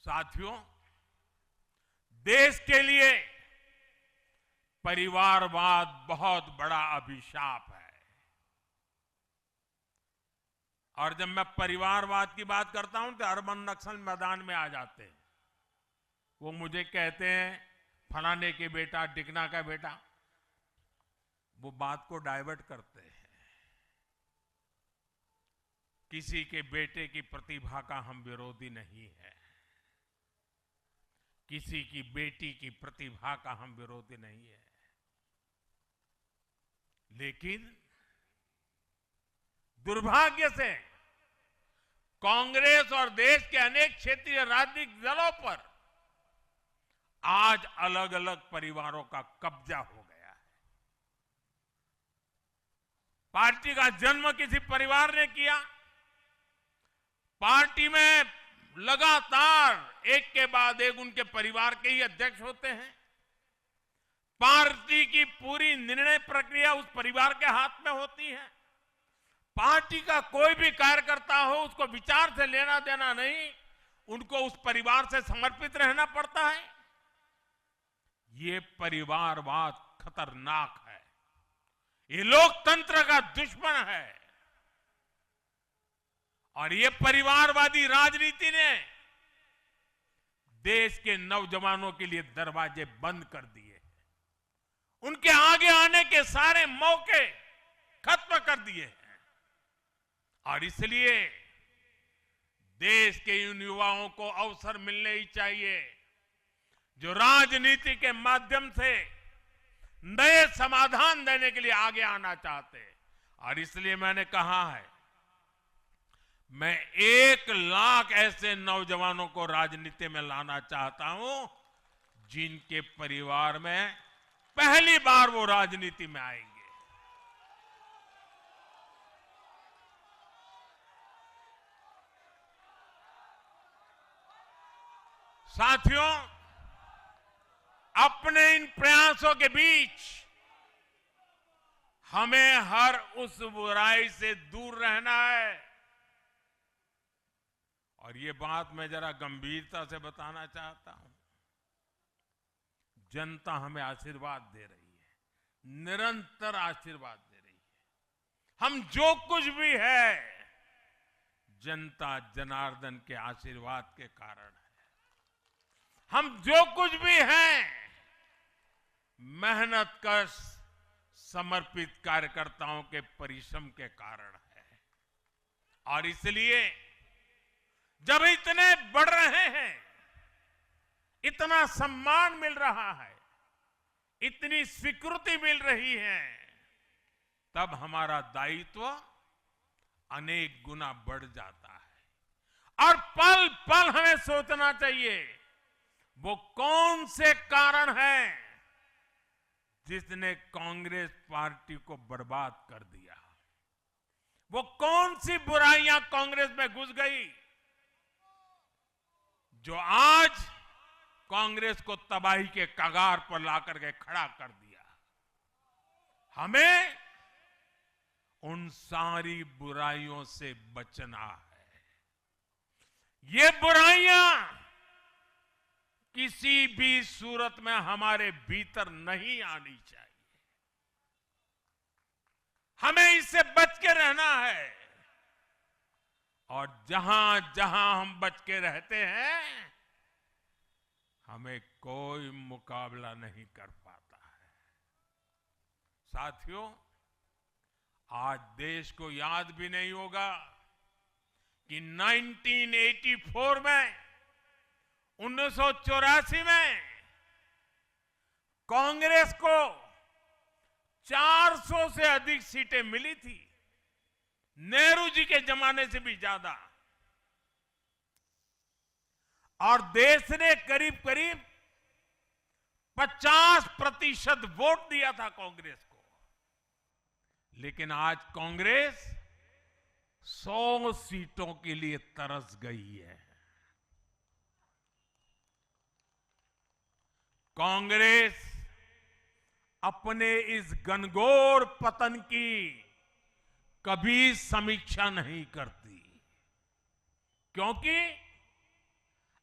साथियों, देश के लिए परिवारवाद बहुत बड़ा अभिशाप है। और जब मैं परिवारवाद की बात करता हूं तो अरबन नक्सल मैदान में आ जाते हैं। वो मुझे कहते हैं फलाने के बेटा, डिकना का बेटा। वो बात को डाइवर्ट करते हैं। किसी के बेटे की प्रतिभा का हम विरोधी नहीं है, किसी की बेटी की प्रतिभा का हम विरोधी नहीं है, लेकिन दुर्भाग्य से कांग्रेस और देश के अनेक क्षेत्रीय राजनीतिक दलों पर आज अलग अलग परिवारों का कब्जा हो गया है। पार्टी का जन्म किसी परिवार ने किया, पार्टी में लगातार एक के बाद एक उनके परिवार के ही अध्यक्ष होते हैं। पार्टी की पूरी निर्णय प्रक्रिया उस परिवार के हाथ में होती है। पार्टी का कोई भी कार्यकर्ता हो, उसको विचार से लेना देना नहीं, उनको उस परिवार से समर्पित रहना पड़ता है। ये परिवारवाद खतरनाक है, ये लोकतंत्र का दुश्मन है। और ये परिवारवादी राजनीति ने देश के नौजवानों के लिए दरवाजे बंद कर दिए, उनके आगे आने के सारे मौके खत्म कर दिए हैं। और इसलिए देश के इन युवाओं को अवसर मिलने ही चाहिए जो राजनीति के माध्यम से नए समाधान देने के लिए आगे आना चाहते हैं। और इसलिए मैंने कहा है, मैं 1 लाख ऐसे नौजवानों को राजनीति में लाना चाहता हूं जिनके परिवार में पहली बार वो राजनीति में आएंगे। साथियों, अपने इन प्रयासों के बीच हमें हर उस बुराई से दूर रहना है। और ये बात मैं जरा गंभीरता से बताना चाहता हूं। जनता हमें आशीर्वाद दे रही है, निरंतर आशीर्वाद दे रही है। हम जो कुछ भी है, जनता जनार्दन के आशीर्वाद के कारण है। हम जो कुछ भी हैं, मेहनत कश समर्पित कार्यकर्ताओं के परिश्रम के कारण है। और इसलिए जब इतने बढ़ रहे हैं, इतना सम्मान मिल रहा है, इतनी स्वीकृति मिल रही है, तब हमारा दायित्व अनेक गुना बढ़ जाता है। और पल पल हमें सोचना चाहिए, वो कौन से कारण हैं जिसने कांग्रेस पार्टी को बर्बाद कर दिया। वो कौन सी बुराइयां कांग्रेस में घुस गई जो आज कांग्रेस को तबाही के कगार पर लाकर के खड़ा कर दिया। हमें उन सारी बुराइयों से बचना है। ये बुराइयां किसी भी सूरत में हमारे भीतर नहीं आनी चाहिए। हमें इससे बच के रहना है। और जहां जहां हम बच के रहते हैं, हमें कोई मुकाबला नहीं कर पाता है। साथियों, आज देश को याद भी नहीं होगा कि 1984 में, 1984 में कांग्रेस को 400 से अधिक सीटें मिली थी, नेहरू जी के जमाने से भी ज्यादा। और देश ने करीब करीब 50% वोट दिया था कांग्रेस को। लेकिन आज कांग्रेस 100 सीटों के लिए तरस गई है। कांग्रेस अपने इस घनघोर पतन की कभी समीक्षा नहीं करती, क्योंकि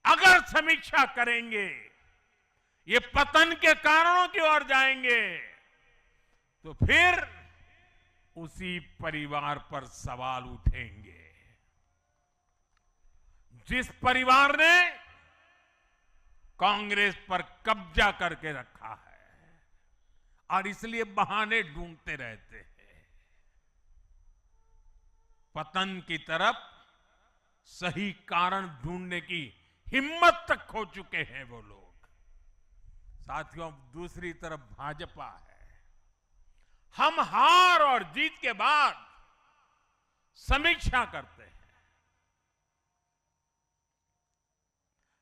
अगर समीक्षा करेंगे, ये पतन के कारणों की ओर जाएंगे, तो फिर उसी परिवार पर सवाल उठेंगे। जिस परिवार ने कांग्रेस पर कब्जा करके रखा है और इसलिए बहाने ढूंढते रहते हैं, पतन की तरफ सही कारण ढूंढने की हिम्मत तक खो चुके हैं वो लोग। साथियों, दूसरी तरफ भाजपा है। हम हार और जीत के बाद समीक्षा करते हैं।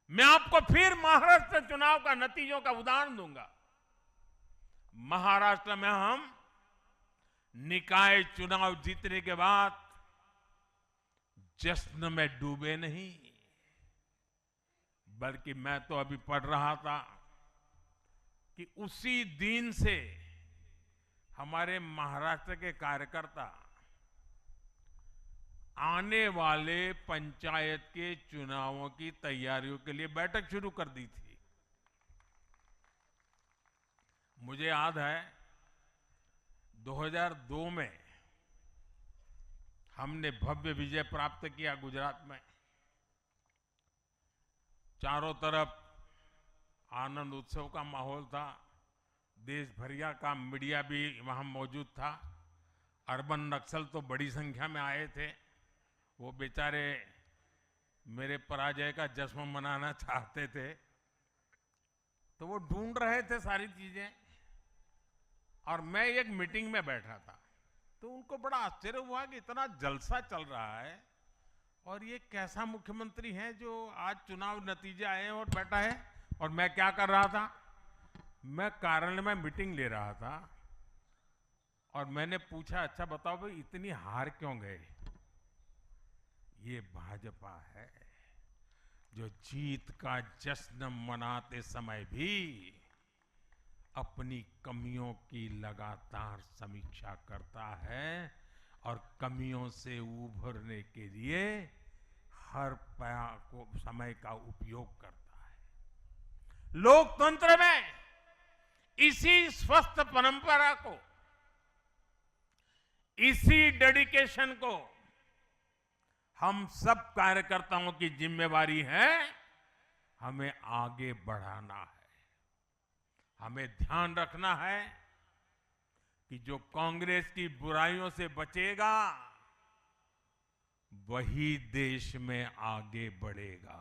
मैं आपको फिर महाराष्ट्र चुनाव का नतीजों का उदाहरण दूंगा। महाराष्ट्र में हम निकाय चुनाव जीतने के बाद जश्न में डूबे नहीं, बल्कि मैं तो अभी पढ़ रहा था कि उसी दिन से हमारे महाराष्ट्र के कार्यकर्ता आने वाले पंचायत के चुनावों की तैयारियों के लिए बैठक शुरू कर दी थी। मुझे याद है 2002 में हमने भव्य विजय प्राप्त किया गुजरात में। चारों तरफ आनंद उत्सव का माहौल था, देश भरिया का मीडिया भी वहां मौजूद था। अर्बन नक्सल तो बड़ी संख्या में आए थे। वो बेचारे मेरे पराजय का जश्न मनाना चाहते थे, तो वो ढूंढ रहे थे सारी चीजें, और मैं एक मीटिंग में बैठा था, तो उनको बड़ा आश्चर्य हुआ कि इतना जलसा चल रहा है और ये कैसा मुख्यमंत्री है जो आज चुनाव नतीजे आए हैं और बैठा है। और मैं क्या कर रहा था, मैं कार्यालय में मीटिंग ले रहा था, और मैंने पूछा, अच्छा बताओ भाई इतनी हार क्यों गए? ये भाजपा है जो जीत का जश्न मनाते समय भी अपनी कमियों की लगातार समीक्षा करता है और कमियों से उभरने के लिए हर समय का उपयोग करता है। लोकतंत्र में इसी स्वस्थ परंपरा को, इसी डेडिकेशन को हम सब कार्यकर्ताओं की जिम्मेवारी है, हमें आगे बढ़ाना है। हमें ध्यान रखना है कि जो कांग्रेस की बुराइयों से बचेगा वही देश में आगे बढ़ेगा।